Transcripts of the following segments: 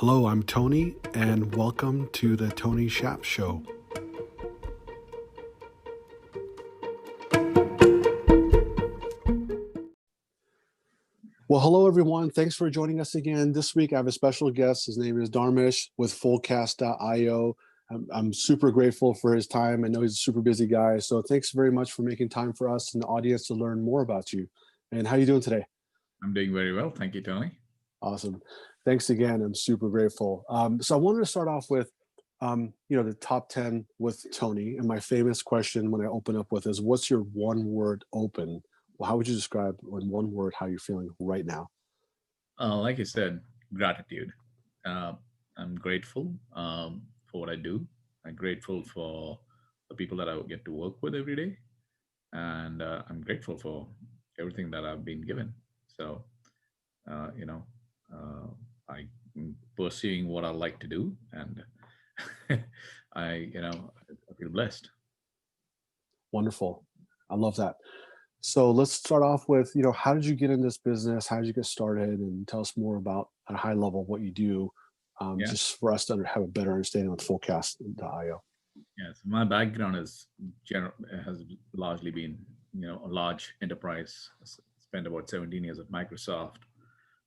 Hello, I'm Tony, and welcome to the Tony Shap Show. Well, hello, everyone. Thanks for joining us again. This week, I have a special guest. His name is Dharmesh with Fullcast.io. I'm super grateful for his time. I know he's a super busy guy. So thanks very much for making time for us and the audience to learn more about you. And how are you doing today? I'm doing very well. Thank you, Tony. Awesome. Thanks again. I'm super grateful. So I wanted to start off with, the top 10 with Tony. And my famous question when I open up with is, what's your one word open? Well, how would you describe in one word how you're feeling right now? Like you said, gratitude. Uh, I'm grateful for what I do. I'm grateful for the people that I get to work with every day. And I'm grateful for everything that I've been given. So, uh, you know, uh, I'm pursuing what I like to do. And I feel blessed. Wonderful. I love that. So let's start off with, how did you get in this business? How did you get started? And tell us more about at a high level what you do, Yeah. just for us to have a better understanding with Fullcast.io. Yes. My background has largely been, a large enterprise. Spent about 17 years at Microsoft,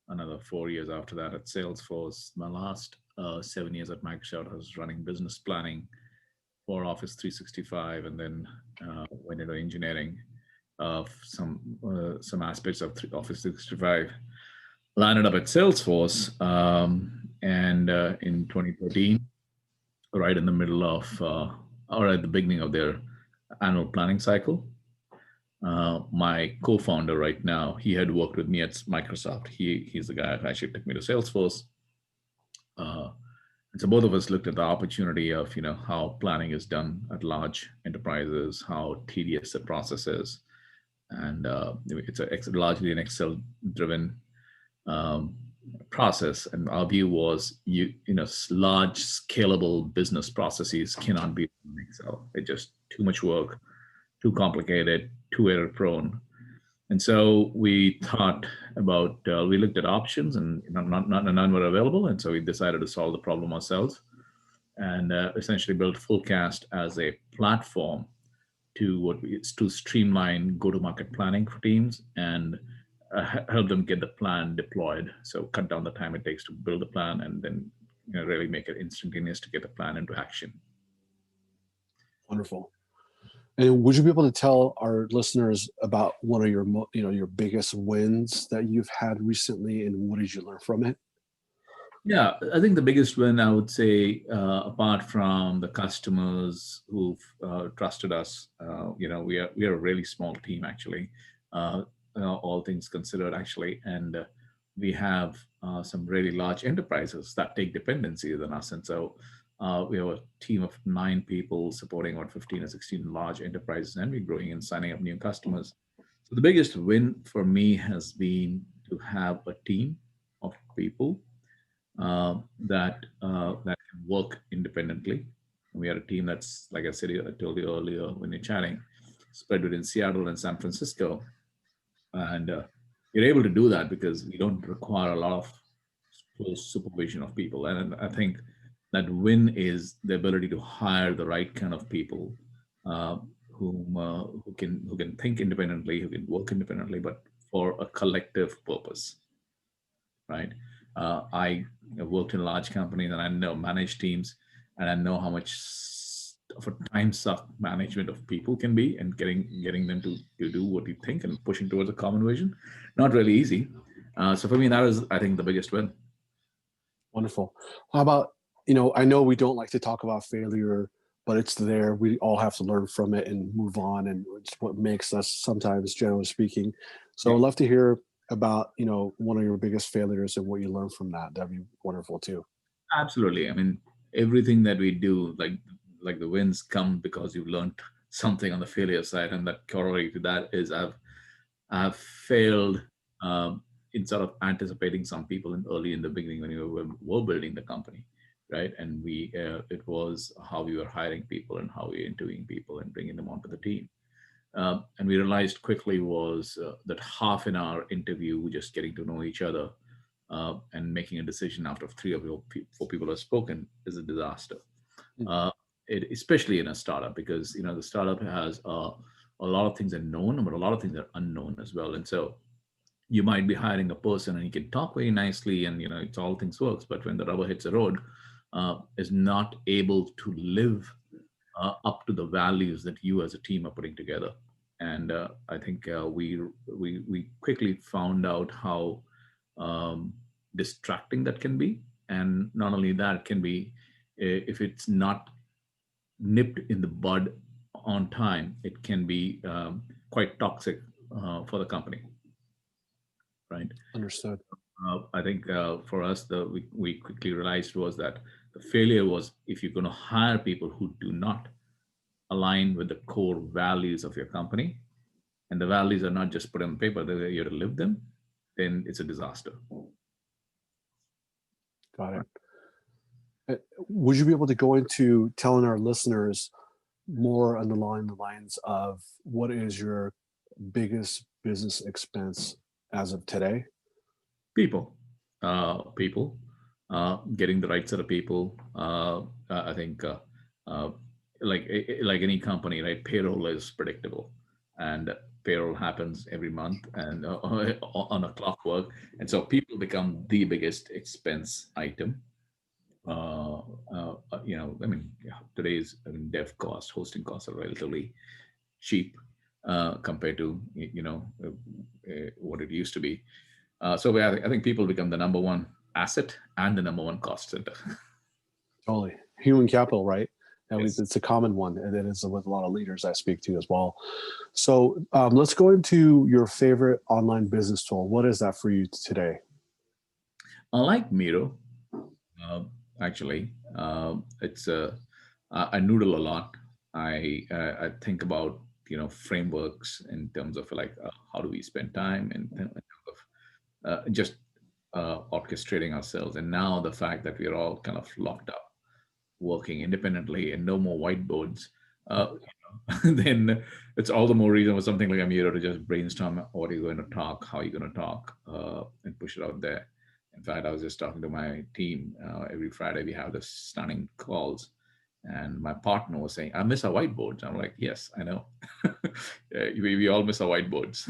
another 4 years after that at Salesforce. My last 7 years at Microsoft, I was running business planning for Office 365, and then went into engineering of some aspects of Office 365. Landed up at Salesforce, and in 2013, right in the middle of or at the beginning of their annual planning cycle. My co-founder right now, he had worked with me at Microsoft. He's the guy who actually took me to Salesforce. Uh, and so both of us looked at the opportunity of how planning is done at large enterprises, how tedious the process is, and it's largely an Excel-driven um, process. And our view was, large scalable business processes cannot be done in Excel. It's just too much work, too complicated, too error prone. And so we thought about, we looked at options, and none were available. And so we decided to solve the problem ourselves, and essentially built Fullcast as a platform to streamline go-to-market planning for teams, and help them get the plan deployed. So cut down the time it takes to build a plan, and then really make it instantaneous to get the plan into action. Wonderful. And would you be able to tell our listeners about one of your, your biggest wins that you've had recently, and what did you learn from it? Yeah, I think the biggest win, I would say, apart from the customers who've trusted us, we are a really small team actually, all things considered actually, and we have some really large enterprises that take dependencies on us, and so we have a team of 9 people supporting about 15 or 16 large enterprises, and we're growing and signing up new customers. So the biggest win for me has been to have a team of people that can work independently. We are a team that's, like I told you earlier when you're chatting, spread within Seattle and San Francisco, and you're able to do that because we don't require a lot of close supervision of people. And I think that win is the ability to hire the right kind of people, uh, who can think independently, who can work independently, but for a collective purpose, right? I have worked in large companies, and I know manage teams, and I know how much of a time suck management of people can be, and getting them to do what you think and pushing towards a common vision. Not really easy. So for me, that is, I think, the biggest win. Wonderful. How about, I know we don't like to talk about failure, but it's there. We all have to learn from it and move on. And it's what makes us sometimes, generally speaking. So Yeah. I'd love to hear about, one of your biggest failures and what you learned from that. That'd be wonderful too. Absolutely. I mean, everything that we do, like the wins come because you've learned something on the failure side, and that corollary to that is I've failed in sort of anticipating some people early in the beginning when we were building the company, right? And it was how we were hiring people and how we were interviewing people and bringing them onto the team. And we realized quickly was that half an hour interview, just getting to know each other, and making a decision after three or four people have spoken is a disaster. Mm. Especially in a startup, because the startup has a lot of things are known, but a lot of things are unknown as well. And so you might be hiring a person and he can talk very nicely and it's all things works, but when the rubber hits the road, is not able to live up to the values that you as a team are putting together. And I think we quickly found out how um, distracting that can be. And not only that, it can be, if it's not nipped in the bud on time, it can be quite toxic for the company, right? Understood. I think for us, we quickly realized was that the failure was, if you're going to hire people who do not align with the core values of your company, and the values are not just put on paper, that you have to live them, then it's a disaster. Got it. Would you be able to go into telling our listeners more along the lines of what is your biggest business expense as of today? People, people, getting the right set of people. I think, uh, like any company, right? Payroll is predictable, and payroll happens every month and on a clockwork, and so people become the biggest expense item. I mean, yeah, today's dev cost, hosting costs are relatively cheap compared to what it used to be. So I think people become the number one asset and the number one cost center. Totally. Human capital, right? Yes. It's a common one, and it is with a lot of leaders I speak to as well. So let's go into your favorite online business tool. What is that for you today? I like Miro, actually. It's I noodle a lot. I think about frameworks in terms of like how do we spend time in terms of just orchestrating ourselves. And now the fact that we're all kind of locked up, working independently, and no more whiteboards, then it's all the more reason for something like a Miro to just brainstorm what you're going to talk, how you're going to talk, and push it out there. In fact, I was just talking to my team. Every Friday we have this stunning calls, and my partner was saying, "I miss our whiteboards." I'm like, "Yes, I know. We all miss our whiteboards."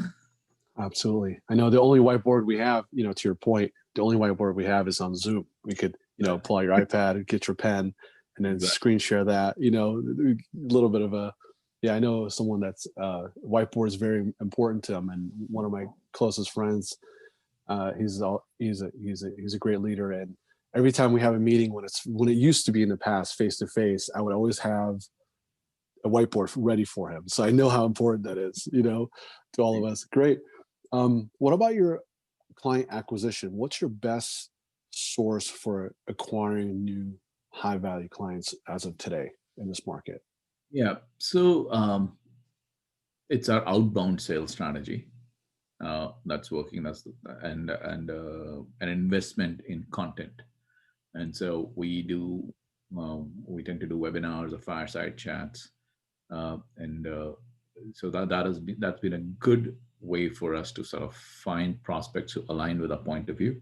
Absolutely. I know the only whiteboard we have, to your point, the only whiteboard we have is on Zoom. We could, pull out your iPad, get your pen, and then Exactly. screen share that, a little bit of a, yeah, I know someone that's whiteboard is very important to him. And one of my closest friends, he's a great leader. And every time we have a meeting, when it used to be in the past face to face, I would always have a whiteboard ready for him. So I know how important that is, to all of us. Great. What about your client acquisition? What's your best source for acquiring new high value clients as of today in this market? Yeah. So it's our outbound sales strategy that's working. That's and an investment in content. And so we tend to do webinars or fireside chats, and so that's been a good way for us to sort of find prospects who align with our point of view.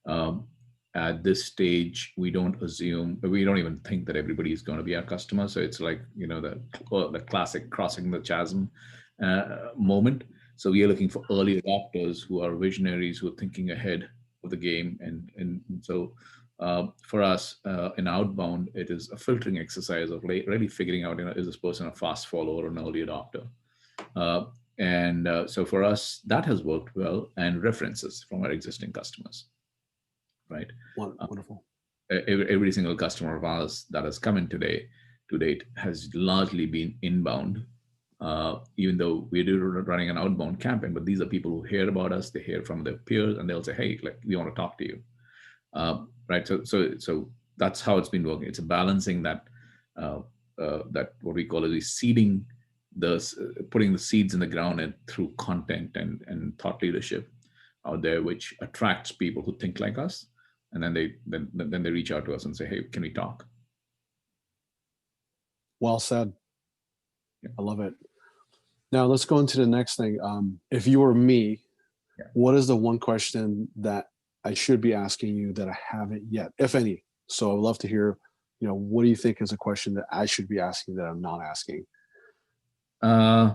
Um, at this stage, we don't even think that everybody is going to be our customer. So it's like the classic crossing the chasm moment. So we are looking for early adopters who are visionaries, who are thinking ahead of the game, and so for us in outbound, it is a filtering exercise of really figuring out, is this person a fast follower or an early adopter? And so for us, that has worked well, and references from our existing customers, right? Wonderful. Every single customer of ours that has come in to date has largely been inbound, even though we're running an outbound campaign. But these are people who hear about us, they hear from their peers, and they'll say, "Hey, like, we want to talk to you." Right. So that's how it's been working. It's a balancing that what we call is seeding putting the seeds in the ground and through content and thought leadership out there, which attracts people who think like us, and then they reach out to us and say, "Hey, can we talk?" Well said. Yeah. I love it. Now let's go into the next thing. If you were me, Yeah. what is the one question that I should be asking you that I haven't yet, if any? So I would love to hear, what do you think is a question that I should be asking that I'm not asking? Uh,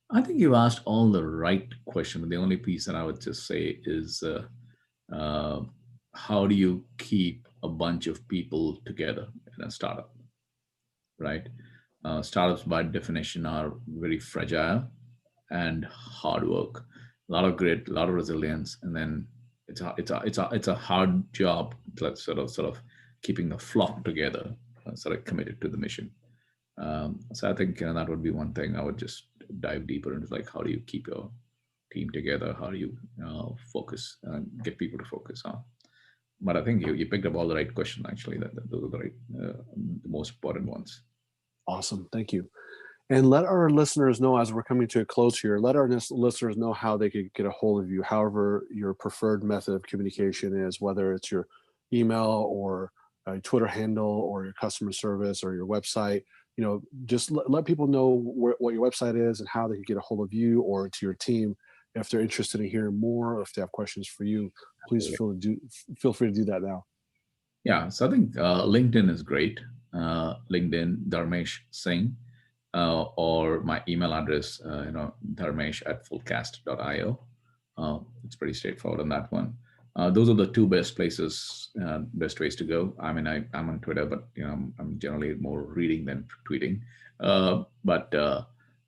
I think you asked all the right question. The only piece that I would just say is uh, how do you keep a bunch of people together in a startup, right? Startups by definition are very fragile and hard work, a lot of grit, a lot of resilience, and then it's a hard job, like sort of keeping the flock together, sort of committed to the mission. So I think that would be one thing I would just dive deeper into, like how do you keep your team together? How do you focus and get people to focus on? But I think you picked up all the right question actually. That those are the right, the most important ones. Awesome. Thank you. And let our listeners know, as we're coming to a close here, let our listeners know how they could get a hold of you, however your preferred method of communication is, whether it's your email or a Twitter handle or your customer service or your website. Just let people know what your website is and how they can get a hold of you or to your team if they're interested in hearing more, or if they have questions for you. Please feel free to do that now. Yeah, so I think LinkedIn is great. LinkedIn, Dharmesh Singh, or my email address, dharmesh@fullcast.io. It's pretty straightforward on that one. Those are the two best places, best ways to go. I mean, I'm on Twitter, but I'm generally more reading than tweeting. But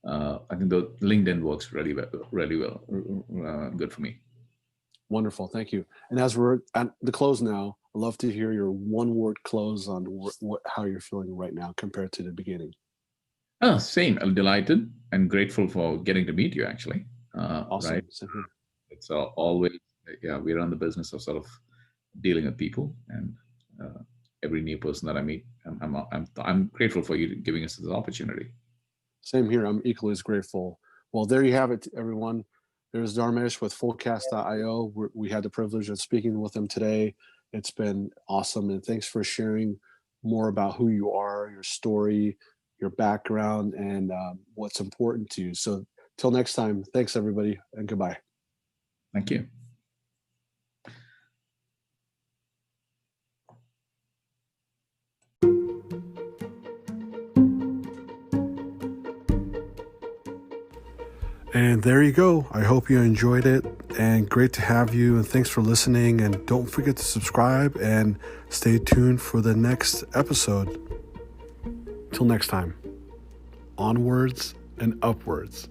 I think the LinkedIn works really well, good for me. Wonderful. Thank you. And as we're at the close now, I'd love to hear your one-word close on how you're feeling right now compared to the beginning. Same. I'm delighted and grateful for getting to meet you, actually. Awesome. Right? It's always, yeah, we're on the business of sort of dealing with people, and every new person that I meet, I'm grateful for you giving us this opportunity. Same here. I'm equally as grateful. Well, there you have it, everyone. There's Dharmesh with Fullcast.io. We had the privilege of speaking with him today. It's been awesome. And thanks for sharing more about who you are, your story, your background, and what's important to you. So till next time, thanks, everybody, and goodbye. Thank you. And there you go. I hope you enjoyed it, and great to have you, and thanks for listening. And don't forget to subscribe and stay tuned for the next episode. Till next time, onwards and upwards.